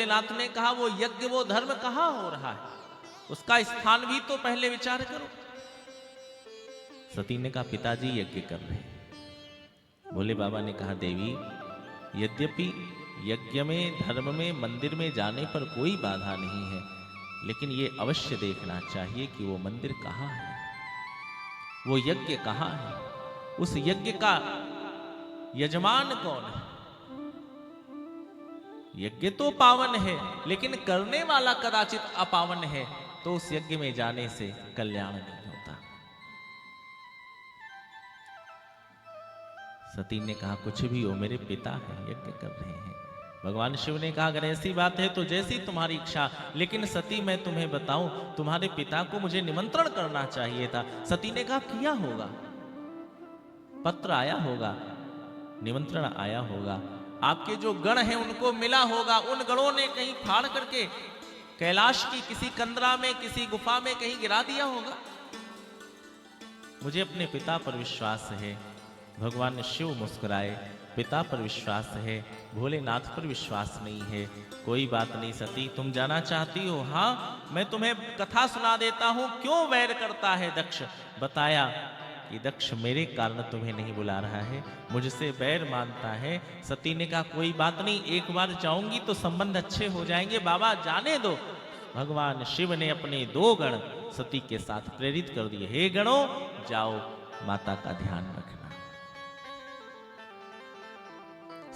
नाथ ने कहा वो यज्ञ वो धर्म कहां हो रहा है, उसका स्थान भी तो पहले विचार करो। सती ने कहा पिताजी यज्ञ कर रहे हैं। भोले बाबा ने कहा देवी यद्यपि यज्ञ में धर्म में मंदिर में जाने पर कोई बाधा नहीं है, लेकिन ये अवश्य देखना चाहिए कि वो मंदिर कहां है, वो यज्ञ कहां है, उस यज्ञ का यजमान कौन है। यज्ञ तो पावन है लेकिन करने वाला कदाचित अपावन है, तो उस यज्ञ में जाने से कल्याण नहीं होता। सती ने कहा कुछ भी हो मेरे पिता हैं, यज्ञ कर रहे हैं। भगवान शिव ने कहा अगर ऐसी बात है तो जैसी तुम्हारी इच्छा, लेकिन सती मैं तुम्हें बताऊं तुम्हारे पिता को मुझे निमंत्रण करना चाहिए था। सती ने कहा किया होगा, पत्र आया होगा, निमंत्रण आया होगा, आपके जो गण हैं उनको मिला होगा, उन गणों ने कहीं फाड़ करके कैलाश की किसी कंदरा में किसी गुफा में कहीं गिरा दिया होगा। मुझे अपने पिता पर विश्वास है। भगवान शिव मुस्कुराए, पिता पर विश्वास है, भोलेनाथ पर विश्वास नहीं है। कोई बात नहीं सती, तुम जाना चाहती हो, हाँ मैं तुम्हें कथा सुना देता हूं क्यों वैर करता है दक्ष। बताया कि दक्ष मेरे कारण तुम्हें नहीं बुला रहा है, मुझसे बैर मानता है। सती ने कहा कोई बात नहीं, एक बार जाऊंगी तो संबंध अच्छे हो जाएंगे, बाबा जाने दो। भगवान शिव ने अपने 2 गण सती के साथ प्रेरित कर दिए, हे गणों जाओ माता का ध्यान रखना।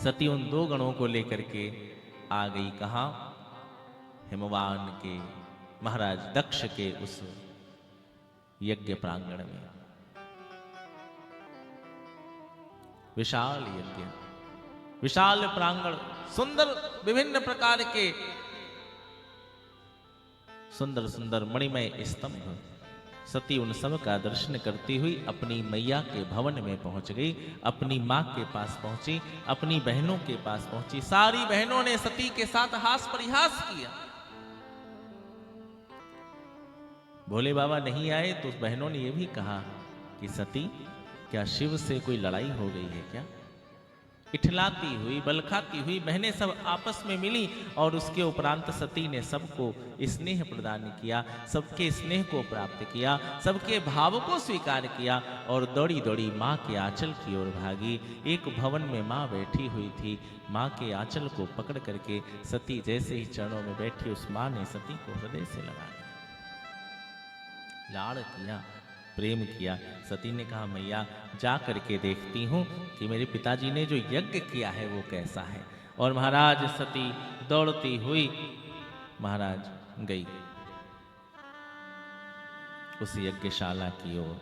सती उन 2 गणों को लेकर के आ गई, कहां, हिमवान के महाराज दक्ष के उस यज्ञ प्रांगण में। विशाल यज्ञ, विशाल प्रांगण, सुंदर विभिन्न प्रकार के सुंदर सुंदर मणिमय स्तंभ। सती उन सब का दर्शन करती हुई अपनी मैया के भवन में पहुंच गई, अपनी मां के पास पहुंची, अपनी बहनों के पास पहुंची। सारी बहनों ने सती के साथ हास परिहास किया। भोले बाबा नहीं आए तो बहनों ने यह भी कहा कि सती क्या शिव से कोई लड़ाई हो गई है क्या। इठलाती हुई बल खाती हुई बहनें सब आपस में मिली और उसके उपरांत सती ने सबको स्नेह प्रदान किया, सबके स्नेह को प्राप्त किया, सबके भाव को स्वीकार किया और दौड़ी दौड़ी माँ के आंचल की ओर भागी। एक भवन में माँ बैठी हुई थी, माँ के आंचल को पकड़ करके सती जैसे ही चरणों में बैठी उस माँ ने सती को हृदय से लगा लिया, लाड़ किया, प्रेम किया। सती ने कहा मैया जा करके देखती हूं कि मेरे पिताजी ने जो यज्ञ किया है वो कैसा है। और महाराज सती दौड़ती हुई महाराज गई उस यज्ञशाला की ओर।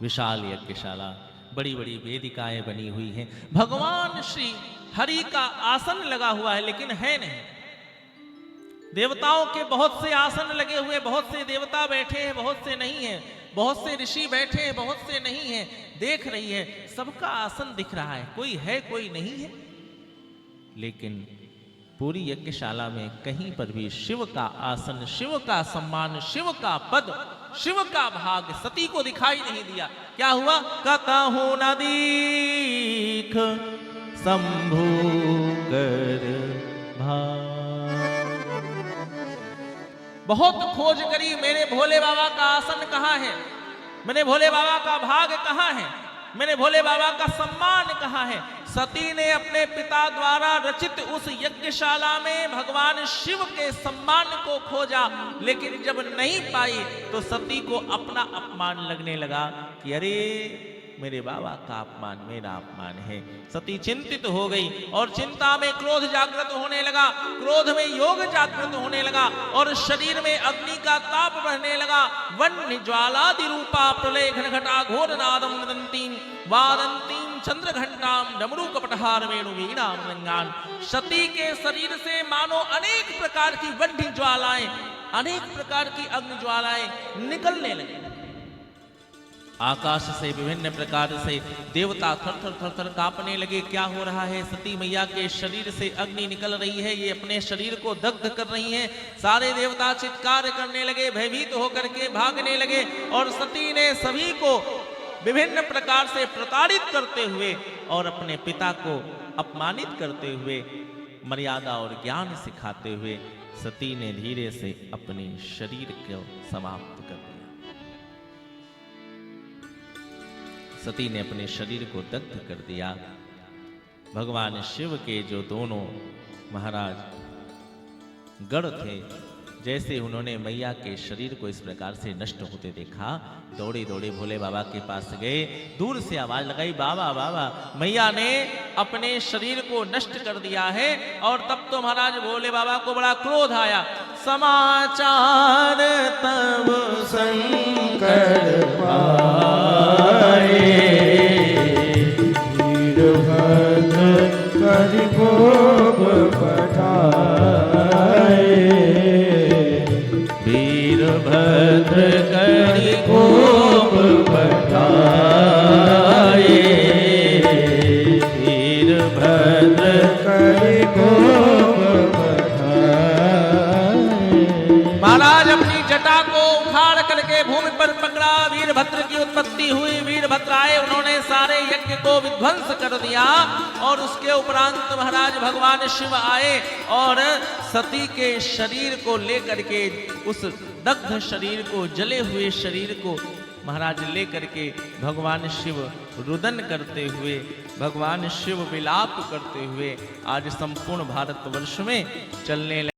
विशाल यज्ञशाला, बड़ी बड़ी वेदिकाएं बनी हुई हैं, भगवान श्री हरि का आसन लगा हुआ है लेकिन है नहीं। देवताओं के बहुत से आसन लगे हुए, बहुत से देवता बैठे हैं, बहुत से नहीं हैं, बहुत से ऋषि बैठे हैं, बहुत से नहीं हैं। देख रही है सबका आसन दिख रहा है, कोई है कोई नहीं है, लेकिन पूरी यज्ञशाला में कहीं पर भी शिव का आसन, शिव का सम्मान, शिव का पद, शिव का भाग सती को दिखाई नहीं दिया। क्या हुआ, कतहु न दीख शंभु कर भाग। बहुत खोज करी, मेरे भोले बाबा का आसन कहाँ है, मेरे भोले बाबा का भाग कहाँ है, मेरे भोले बाबा का सम्मान कहाँ है। सती ने अपने पिता द्वारा रचित उस यज्ञशाला में भगवान शिव के सम्मान को खोजा, लेकिन जब नहीं पाई तो सती को अपना अपमान लगने लगा कि अरे मेरे बाबा का अपमान मेरा अपमान है। सती चिंतित हो गई और चिंता में क्रोध जागृत होने लगा, क्रोध में योग जागृत होने लगा और शरीर में अग्नि का ताप बढ़ने लगा। वन्य ज्वालादि रूपा प्रलय घनघटा घोर नादम नदंतीम वादंतीम चंद्र घंटाम डमरू कपटहार वेणु वीणा मृंगान। सती के शरीर से मानो अनेक प्रकार की वन्य ज्वालाएं, अनेक प्रकार की अग्नि ज्वालाएं निकलने लगी। आकाश से विभिन्न प्रकार से देवता थर थर थर थर कांपने लगे। क्या हो रहा है, सती मैया के शरीर से अग्नि निकल रही है, ये अपने शरीर को दग्ध कर रही हैं। सारे देवता चित्कार करने लगे, भयभीत होकर के भागने लगे और सती ने सभी को विभिन्न प्रकार से प्रताड़ित करते हुए और अपने पिता को अपमानित करते हुए मर्यादा और ज्ञान सिखाते हुए सती ने धीरे से अपने शरीर को समाप्त कर दिया। सती ने अपने शरीर को दग्ध कर दिया। भगवान शिव के जो दोनों महाराज गण थे, जैसे उन्होंने मैया के शरीर को इस प्रकार से नष्ट होते देखा, दौड़े दौड़े भोले बाबा के पास गए। दूर से आवाज लगाई, बाबा बाबा, मैया ने अपने शरीर को नष्ट कर दिया है। और तब तो महाराज भोले बाबा को बड़ा क्रोध आया। समाचार तब शंकर पाए, वीरभद्र करि कोप पठाए, वीरभद्र करि कोप पठाए, वीरभद्र करि कोप पठाए। महाराज अपनी जटा को उखाड़ करके भूमि पर पकड़ा। वीरभद्र की उत्पत्ति हुई। वीरभद्र आए, उन्होंने सारे यज्ञ को विध्वंस कर दिया। और उसके उपरांत महाराज भगवान शिव आए और सती के शरीर को लेकर के, उस दग्ध शरीर को, जले हुए शरीर को महाराज लेकर के भगवान शिव रुदन करते हुए, भगवान शिव विलाप करते हुए आज संपूर्ण भारतवर्ष में चलने लगे।